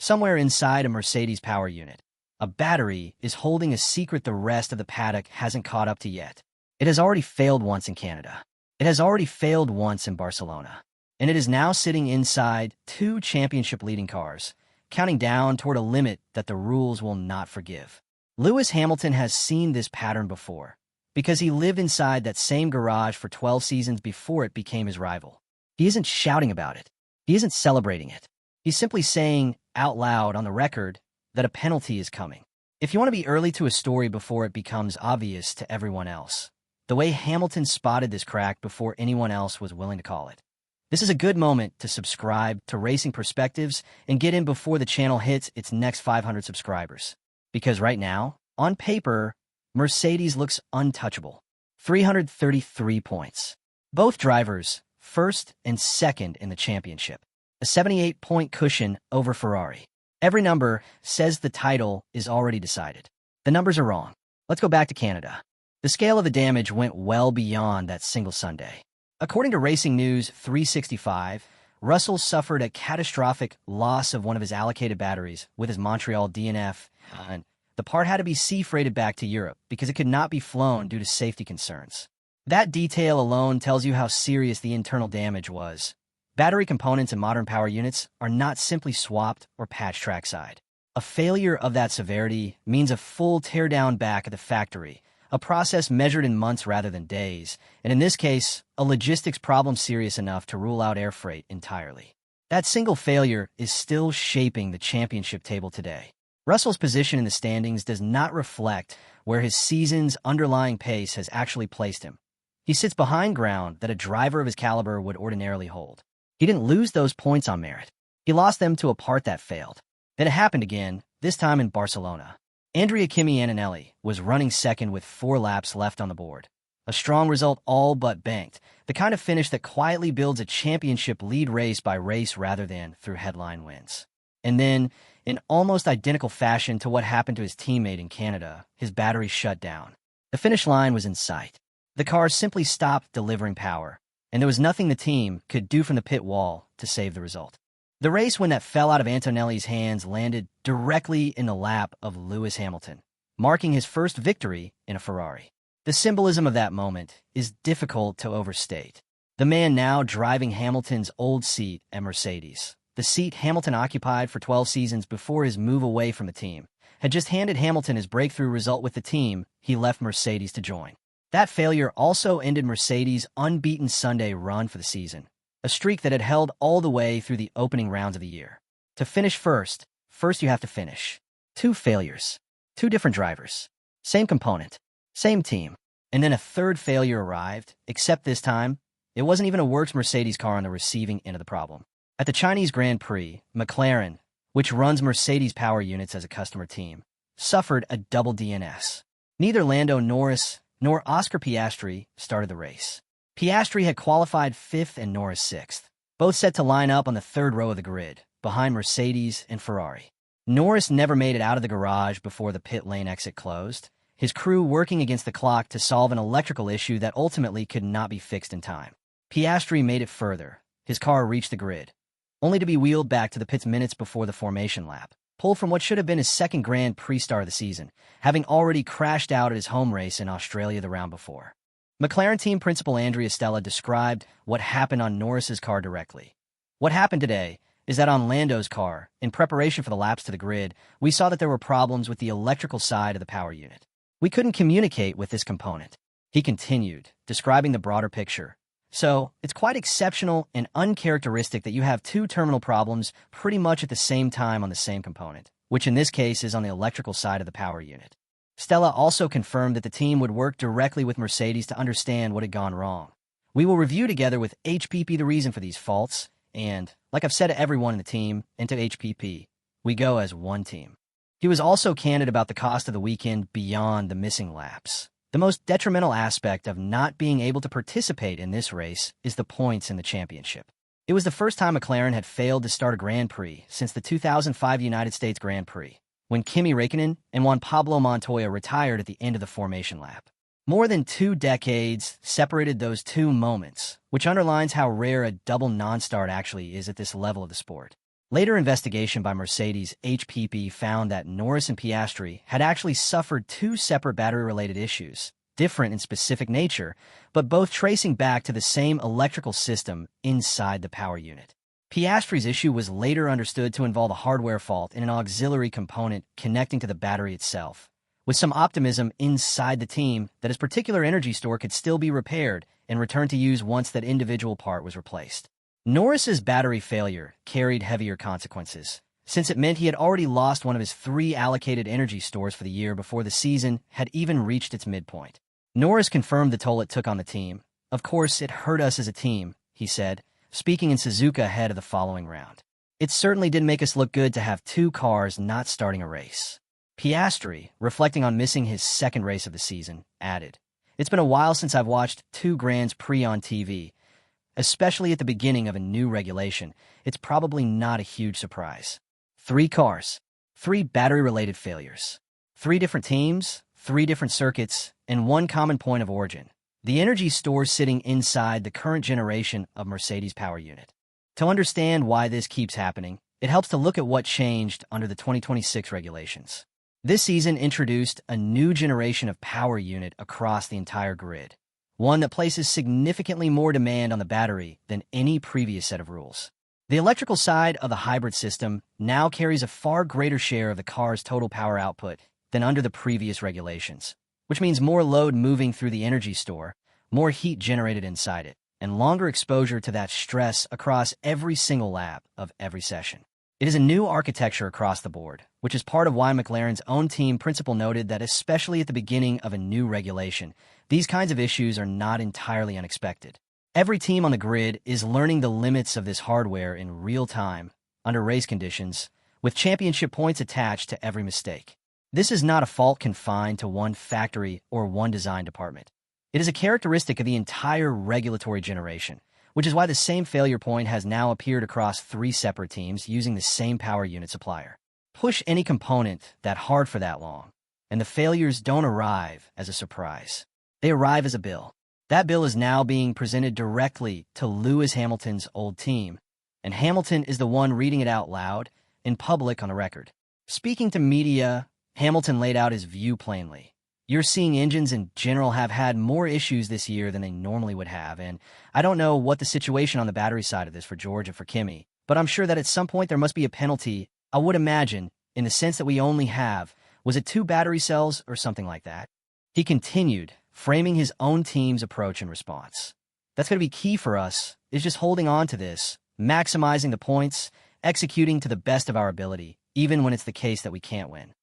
Somewhere inside a Mercedes power unit, a battery is holding a secret the rest of the paddock hasn't caught up to yet. It has already failed once in Canada. It has already failed once in Barcelona. And it is now sitting inside two championship-leading cars, counting down toward a limit that the rules will not forgive. Lewis Hamilton has seen this pattern before, because he lived inside that same garage for 12 seasons before it became his rival. He isn't shouting about it. He isn't celebrating it. He's simply saying out loud on the record that a penalty is coming. If you want to be early to a story before it becomes obvious to everyone else, the way Hamilton spotted this crack before anyone else was willing to call it. This is a good moment to subscribe to Racing Perspectives and get in before the channel hits its next 500 subscribers. Because right now, on paper, Mercedes looks untouchable. 333 points. Both drivers, first and second in the championship. A 78-point cushion over Ferrari. Every number says the title is already decided. The numbers are wrong. Let's go back to Canada. The scale of the damage went well beyond that single Sunday. According to Racing News 365, Russell suffered a catastrophic loss of one of his allocated batteries with his Montreal DNF, and the part had to be sea-freighted back to Europe because it could not be flown due to safety concerns. That detail alone tells you how serious the internal damage was. Battery components in modern power units are not simply swapped or patched trackside. A failure of that severity means a full teardown back at the factory, a process measured in months rather than days, and in this case, a logistics problem serious enough to rule out air freight entirely. That single failure is still shaping the championship table today. Russell's position in the standings does not reflect where his season's underlying pace has actually placed him. He sits behind ground that a driver of his caliber would ordinarily hold. He didn't lose those points on merit. He lost them to a part that failed. Then it happened again, this time in Barcelona. Kimi Antonelli was running second with 4 laps left on the board. A strong result all but banked, the kind of finish that quietly builds a championship lead race by race rather than through headline wins. And then, in almost identical fashion to what happened to his teammate in Canada, his battery shut down. The finish line was in sight. The car simply stopped delivering power, and there was nothing the team could do from the pit wall to save the result. The race when that fell out of Antonelli's hands landed directly in the lap of Lewis Hamilton, marking his first victory in a Ferrari. The symbolism of that moment is difficult to overstate. The man now driving Hamilton's old seat at Mercedes, the seat Hamilton occupied for 12 seasons before his move away from the team, had just handed Hamilton his breakthrough result with the team he left Mercedes to join. That failure also ended Mercedes' unbeaten Sunday run for the season, a streak that had held all the way through the opening rounds of the year. To finish first you have to finish. 2 failures, 2 different drivers, same component, same team, and then a third failure arrived, except this time, it wasn't even a works Mercedes car on the receiving end of the problem. At the Chinese Grand Prix, McLaren, which runs Mercedes power units as a customer team, suffered a double DNS. Neither Lando Norris nor Oscar Piastri started the race. Piastri had qualified 5th and Norris 6th, both set to line up on the 3rd row of the grid, behind Mercedes and Ferrari. Norris never made it out of the garage before the pit lane exit closed, his crew working against the clock to solve an electrical issue that ultimately could not be fixed in time. Piastri made it further. His car reached the grid, only to be wheeled back to the pits minutes before the formation lap, pulled from what should have been his 2nd Grand Prix start of the season, having already crashed out at his home race in Australia the round before. McLaren team principal Andrea Stella described what happened on Norris's car directly. What happened today is that on Lando's car, in preparation for the laps to the grid, we saw that there were problems with the electrical side of the power unit. We couldn't communicate with this component. He continued, describing the broader picture. So, it's quite exceptional and uncharacteristic that you have 2 terminal problems pretty much at the same time on the same component, which in this case is on the electrical side of the power unit. Stella also confirmed that the team would work directly with Mercedes to understand what had gone wrong. We will review together with HPP the reason for these faults, and, like I've said to everyone in the team and to HPP, we go as one team. He was also candid about the cost of the weekend beyond the missing laps. The most detrimental aspect of not being able to participate in this race is the points in the championship. It was the first time McLaren had failed to start a Grand Prix since the 2005 United States Grand Prix, when Kimi Räikkönen and Juan Pablo Montoya retired at the end of the formation lap. More than 2 decades separated those 2 moments, which underlines how rare a double non-start actually is at this level of the sport. Later investigation by Mercedes HPP found that Norris and Piastri had actually suffered two separate battery-related issues, different in specific nature, but both tracing back to the same electrical system inside the power unit. Piastri's issue was later understood to involve a hardware fault in an auxiliary component connecting to the battery itself, with some optimism inside the team that his particular energy store could still be repaired and returned to use once that individual part was replaced. Norris's battery failure carried heavier consequences, since it meant he had already lost one of his 3 allocated energy stores for the year before the season had even reached its midpoint. Norris confirmed the toll it took on the team. "Of course, it hurt us as a team," he said, speaking in Suzuka ahead of the following round. "It certainly didn't make us look good to have 2 cars not starting a race." Piastri, reflecting on missing his second race of the season, added, "It's been a while since I've watched 2 Grands Prix on TV. Especially at the beginning of a new regulation, it's probably not a huge surprise. 3 cars, 3 battery-related failures, 3 different teams, 3 different circuits, and 1 common point of origin. The energy store sitting inside the current generation of Mercedes power unit. To understand why this keeps happening, it helps to look at what changed under the 2026 regulations. This season introduced a new generation of power unit across the entire grid, one that places significantly more demand on the battery than any previous set of rules. The electrical side of the hybrid system now carries a far greater share of the car's total power output than under the previous regulations, which means more load moving through the energy store, more heat generated inside it, and longer exposure to that stress across every single lap of every session. It is a new architecture across the board, which is part of why McLaren's own team principal noted that especially at the beginning of a new regulation, these kinds of issues are not entirely unexpected. Every team on the grid is learning the limits of this hardware in real time, under race conditions, with championship points attached to every mistake. This is not a fault confined to one factory or one design department. It is a characteristic of the entire regulatory generation, which is why the same failure point has now appeared across 3 separate teams using the same power unit supplier. Push any component that hard for that long, and the failures don't arrive as a surprise. They arrive as a bill. That bill is now being presented directly to Lewis Hamilton's old team, and Hamilton is the one reading it out loud, in public on the record. Speaking to media, Hamilton laid out his view plainly. "You're seeing engines in general have had more issues this year than they normally would have, and I don't know what the situation on the battery side of this for George and for Kimi, but I'm sure that at some point there must be a penalty, I would imagine, in the sense that we only have, was it 2 battery cells or something like that?" He continued, framing his own team's approach in response. "That's going to be key for us, is just holding on to this, maximizing the points, executing to the best of our ability, even when it's the case that we can't win."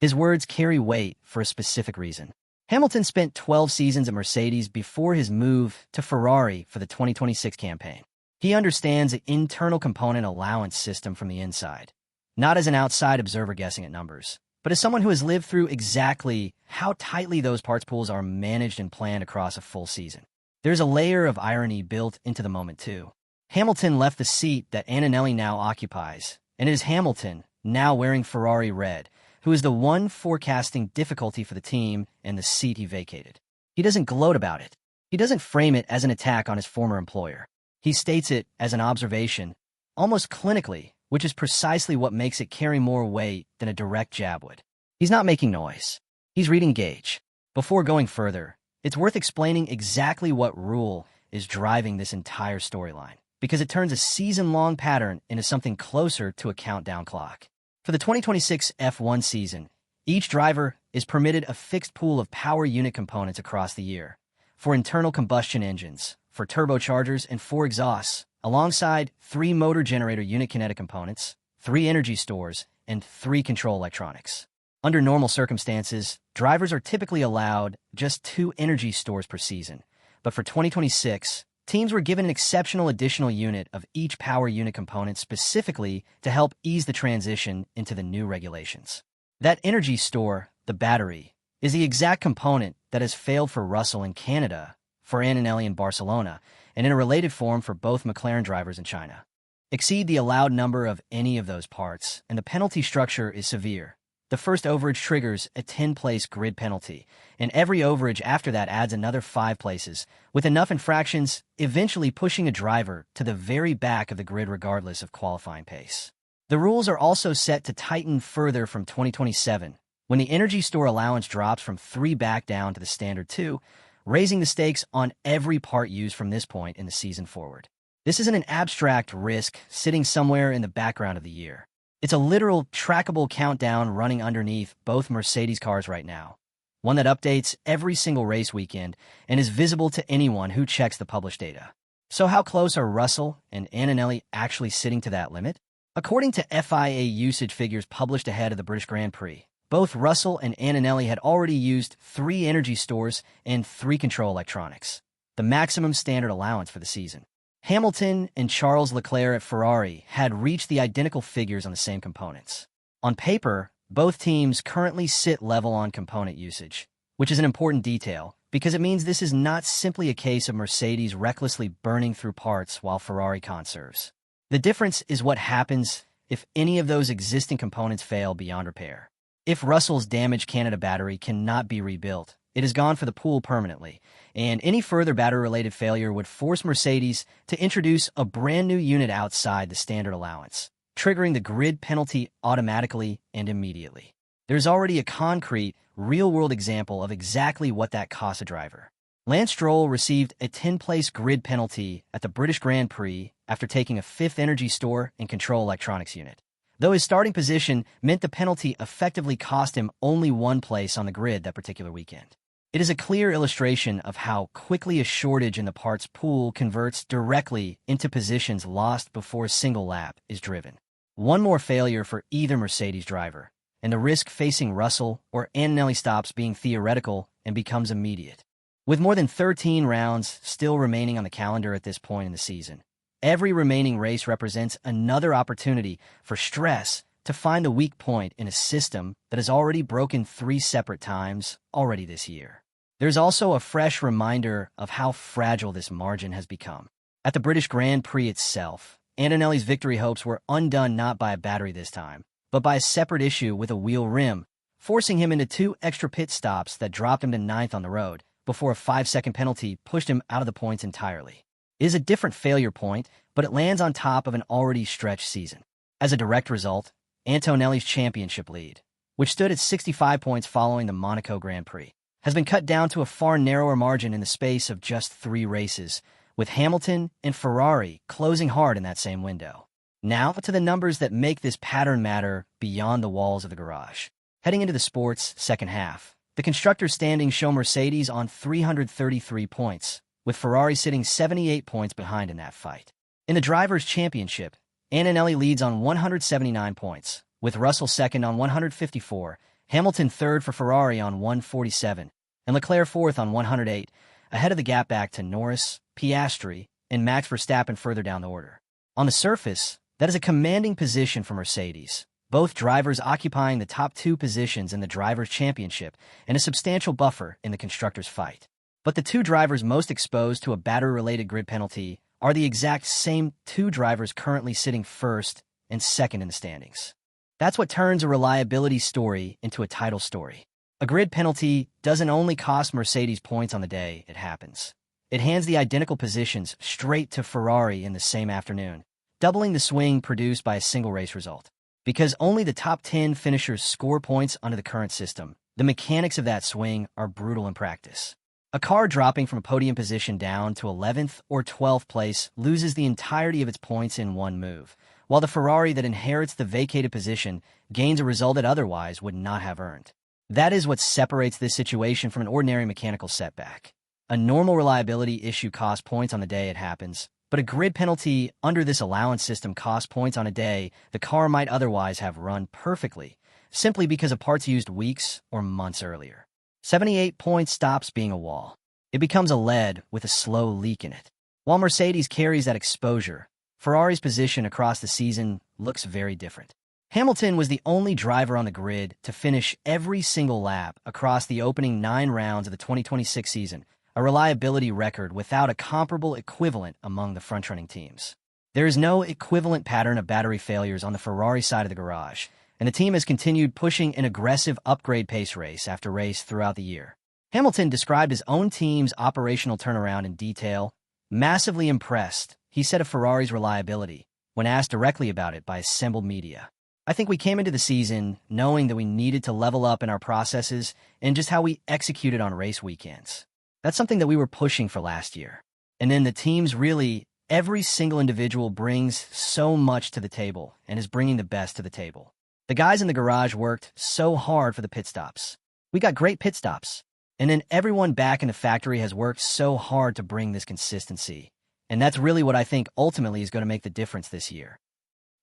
His words carry weight for a specific reason. Hamilton spent 12 seasons at Mercedes before his move to Ferrari for the 2026 campaign. He understands the internal component allowance system from the inside, not as an outside observer guessing at numbers, but as someone who has lived through exactly how tightly those parts pools are managed and planned across a full season. There's a layer of irony built into the moment, too. Hamilton left the seat that Antonelli now occupies, and it is Hamilton, now wearing Ferrari red, who is the one forecasting difficulty for the team and the seat he vacated. He doesn't gloat about it. He doesn't frame it as an attack on his former employer. He states it as an observation, almost clinically, which is precisely what makes it carry more weight than a direct jab would. He's not making noise. He's reading gauge. Before going further, it's worth explaining exactly what rule is driving this entire storyline, because it turns a season-long pattern into something closer to a countdown clock. For the 2026 F1 season, each driver is permitted a fixed pool of power unit components across the year, for internal combustion engines, for turbochargers, and for exhausts, alongside 3 motor generator unit kinetic components, 3 energy stores, and 3 control electronics. Under normal circumstances, drivers are typically allowed just 2 energy stores per season, but for 2026, teams were given an exceptional additional unit of each power unit component specifically to help ease the transition into the new regulations. That energy store, the battery, is the exact component that has failed for Russell in Canada, for Antonelli in Barcelona, and in a related form for both McLaren drivers in China. Exceed the allowed number of any of those parts, and the penalty structure is severe. The first overage triggers a 10-place grid penalty, and every overage after that adds another 5 places, with enough infractions eventually pushing a driver to the very back of the grid regardless of qualifying pace. The rules are also set to tighten further from 2027, when the energy store allowance drops from 3 back down to the standard 2, raising the stakes on every part used from this point in the season forward. This isn't an abstract risk sitting somewhere in the background of the year. It's a literal, trackable countdown running underneath both Mercedes cars right now, one that updates every single race weekend and is visible to anyone who checks the published data. So how close are Russell and Antonelli actually sitting to that limit? According to FIA usage figures published ahead of the British Grand Prix, both Russell and Antonelli had already used 3 energy stores and 3 control electronics, the maximum standard allowance for the season. Hamilton and Charles Leclerc at Ferrari had reached the identical figures on the same components. On paper, both teams currently sit level on component usage, which is an important detail because it means this is not simply a case of Mercedes recklessly burning through parts while Ferrari conserves. The difference is what happens if any of those existing components fail beyond repair. If Russell's damaged Canada battery cannot be rebuilt, it is gone for the pool permanently, and any further battery-related failure would force Mercedes to introduce a brand new unit outside the standard allowance, triggering the grid penalty automatically and immediately. There's already a concrete, real-world example of exactly what that costs a driver. Lance Stroll received a 10-place grid penalty at the British Grand Prix after taking a 5th energy store and control electronics unit, though his starting position meant the penalty effectively cost him only 1 place on the grid that particular weekend. It is a clear illustration of how quickly a shortage in the parts pool converts directly into positions lost before a single lap is driven. One more failure for either Mercedes driver, and the risk facing Russell or Antonelli stops being theoretical and becomes immediate. With more than 13 rounds still remaining on the calendar at this point in the season, every remaining race represents another opportunity for stress to find the weak point in a system that has already broken 3 separate times already this year. There's also a fresh reminder of how fragile this margin has become. At the British Grand Prix itself, Antonelli's victory hopes were undone not by a battery this time, but by a separate issue with a wheel rim, forcing him into 2 extra pit stops that dropped him to 9th on the road, before a 5-second penalty pushed him out of the points entirely. It is a different failure point, but it lands on top of an already stretched season. As a direct result, Antonelli's championship lead, which stood at 65 points following the Monaco Grand Prix, has been cut down to a far narrower margin in the space of just 3 races, with Hamilton and Ferrari closing hard in that same window. Now to the numbers that make this pattern matter beyond the walls of the garage. Heading into the sport's second half, the constructors' standings show Mercedes on 333 points, with Ferrari sitting 78 points behind in that fight. In the Drivers' Championship, Antonelli leads on 179 points, with Russell second on 154, Hamilton third for Ferrari on 147, and Leclerc fourth on 108, ahead of the gap back to Norris, Piastri, and Max Verstappen further down the order. On the surface, that is a commanding position for Mercedes, both drivers occupying the top 2 positions in the Drivers' Championship and a substantial buffer in the constructors' fight. But the 2 drivers most exposed to a battery-related grid penalty are the exact same 2 drivers currently sitting first and second in the standings. That's what turns a reliability story into a title story. A grid penalty doesn't only cost Mercedes points on the day it happens. It hands the identical positions straight to Ferrari in the same afternoon, doubling the swing produced by a single race result. Because only the top 10 finishers score points under the current system, the mechanics of that swing are brutal in practice. A car dropping from a podium position down to 11th or 12th place loses the entirety of its points in one move, while the Ferrari that inherits the vacated position gains a result it otherwise would not have earned. That is what separates this situation from an ordinary mechanical setback. A normal reliability issue costs points on the day it happens, but a grid penalty under this allowance system costs points on a day the car might otherwise have run perfectly, simply because of parts used weeks or months earlier. 78 points stops being a wall. It becomes a lead with a slow leak in it. While Mercedes carries that exposure, Ferrari's position across the season looks very different. Hamilton was the only driver on the grid to finish every single lap across the opening 9 rounds of the 2026 season, a reliability record without a comparable equivalent among the front-running teams. There is no equivalent pattern of battery failures on the Ferrari side of the garage, and the team has continued pushing an aggressive upgrade pace race after race throughout the year. Hamilton described his own team's operational turnaround in detail. Massively impressed, he said of Ferrari's reliability, when asked directly about it by assembled media. I think we came into the season knowing that we needed to level up in our processes and just how we executed on race weekends. That's something that we were pushing for last year. And then the teams really, every single individual brings so much to the table and is bringing the best to the table. The guys in the garage worked so hard for the pit stops. We got great pit stops. And then everyone back in the factory has worked so hard to bring this consistency. And that's really what I think ultimately is going to make the difference this year.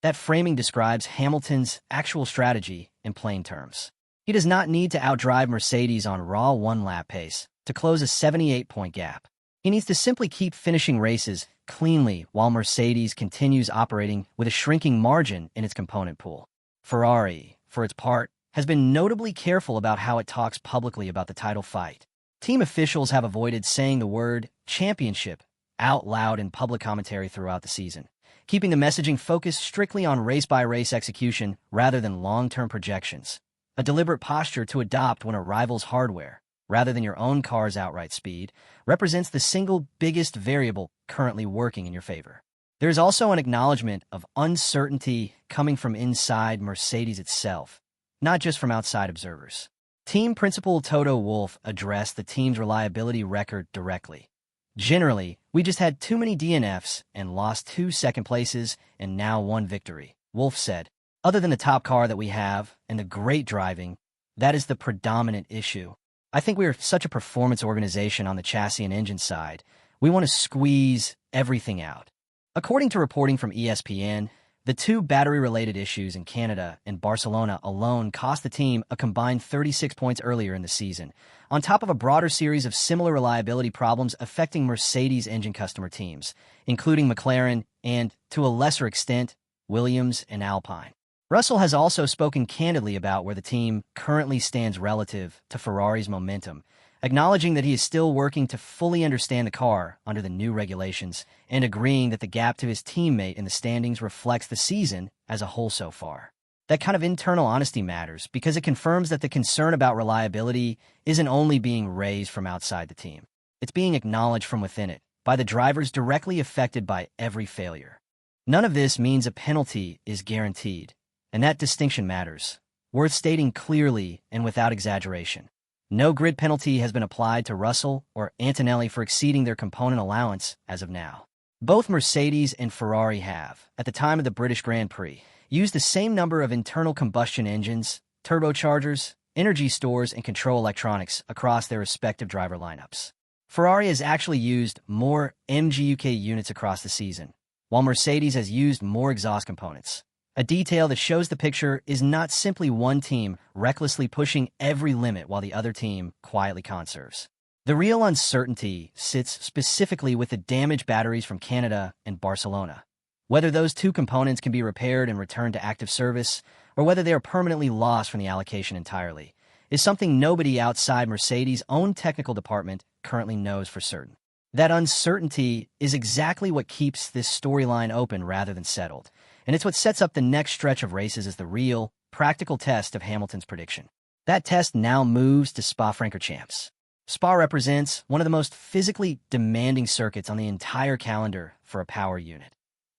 That framing describes Hamilton's actual strategy in plain terms. He does not need to outdrive Mercedes on raw one-lap pace to close a 78-point gap. He needs to simply keep finishing races cleanly while Mercedes continues operating with a shrinking margin in its component pool. Ferrari, for its part, has been notably careful about how it talks publicly about the title fight. Team officials have avoided saying the word championship out loud in public commentary throughout the season, keeping the messaging focused strictly on race-by-race execution rather than long-term projections, a deliberate posture to adopt when a rival's hardware, rather than your own car's outright speed, represents the single biggest variable currently working in your favor. There is also an acknowledgement of uncertainty coming from inside Mercedes itself, not just from outside observers. Team principal Toto Wolff addressed the team's reliability record directly. Generally, we just had too many DNFs and lost 2 second places and now 1 victory, Wolff said. Other than the top car that we have and the great driving, that is the predominant issue. I think we are such a performance organization on the chassis and engine side. We want to squeeze everything out. According to reporting from ESPN, the 2 battery-related issues in Canada and Barcelona alone cost the team a combined 36 points earlier in the season, on top of a broader series of similar reliability problems affecting Mercedes engine customer teams, including McLaren and, to a lesser extent, Williams and Alpine. Russell has also spoken candidly about where the team currently stands relative to Ferrari's momentum, acknowledging that he is still working to fully understand the car under the new regulations and agreeing that the gap to his teammate in the standings reflects the season as a whole so far. That kind of internal honesty matters because it confirms that the concern about reliability isn't only being raised from outside the team. It's being acknowledged from within it, by the drivers directly affected by every failure. None of this means a penalty is guaranteed, and that distinction matters, worth stating clearly and without exaggeration. No grid penalty has been applied to Russell or Antonelli for exceeding their component allowance as of now. Both Mercedes and Ferrari have, at the time of the British Grand Prix, used the same number of internal combustion engines, turbochargers, energy stores, and control electronics across their respective driver lineups. Ferrari has actually used more MGUK units across the season, while Mercedes has used more exhaust components. A detail that shows the picture is not simply one team recklessly pushing every limit while the other team quietly conserves. The real uncertainty sits specifically with the damaged batteries from Canada and Barcelona. Whether those 2 components can be repaired and returned to active service, or whether they are permanently lost from the allocation entirely, is something nobody outside Mercedes' own technical department currently knows for certain. That uncertainty is exactly what keeps this storyline open rather than settled. And it's what sets up the next stretch of races as the real, practical test of Hamilton's prediction. That test now moves to Spa-Francorchamps. Spa represents one of the most physically demanding circuits on the entire calendar for a power unit.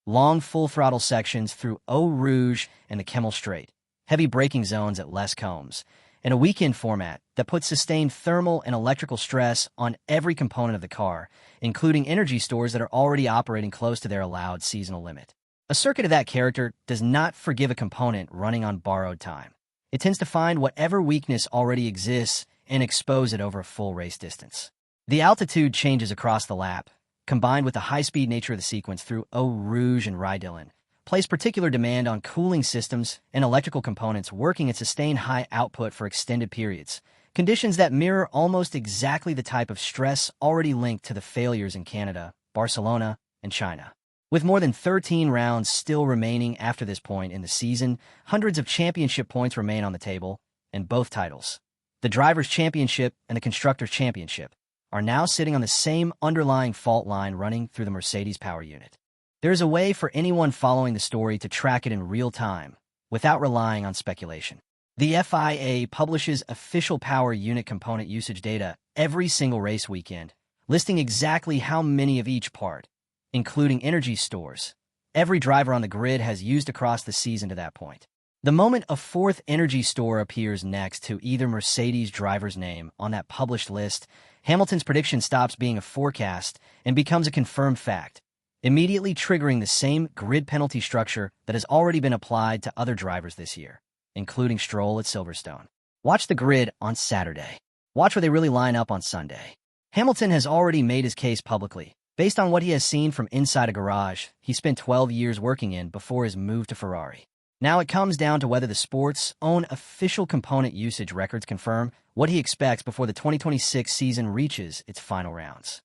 Long full-throttle sections through Eau Rouge and the Kemmel Straight, heavy braking zones at Les Combes, and a weekend format that puts sustained thermal and electrical stress on every component of the car, including energy stores that are already operating close to their allowed seasonal limit. A circuit of that character does not forgive a component running on borrowed time. It tends to find whatever weakness already exists and expose it over a full race distance. The altitude changes across the lap, combined with the high-speed nature of the sequence through Eau Rouge and Rydillon, place particular demand on cooling systems and electrical components working at sustained high output for extended periods, conditions that mirror almost exactly the type of stress already linked to the failures in Canada, Barcelona, and China. With more than 13 rounds still remaining after this point in the season, hundreds of championship points remain on the table, and both titles, the Drivers' Championship and the Constructors' Championship, are now sitting on the same underlying fault line running through the Mercedes power unit. There is a way for anyone following the story to track it in real time, without relying on speculation. The FIA publishes official power unit component usage data every single race weekend, listing exactly how many of each part, including energy stores, every driver on the grid has used across the season to that point. The moment a fourth energy store appears next to either Mercedes driver's name on that published list, Hamilton's prediction stops being a forecast and becomes a confirmed fact, immediately triggering the same grid penalty structure that has already been applied to other drivers this year, including Stroll at Silverstone. Watch the grid on Saturday. Watch where they really line up on Sunday. Hamilton has already made his case publicly. Based on what he has seen from inside a garage he spent 12 years working in before his move to Ferrari. Now it comes down to whether the sport's own official component usage records confirm what he expects before the 2026 season reaches its final rounds.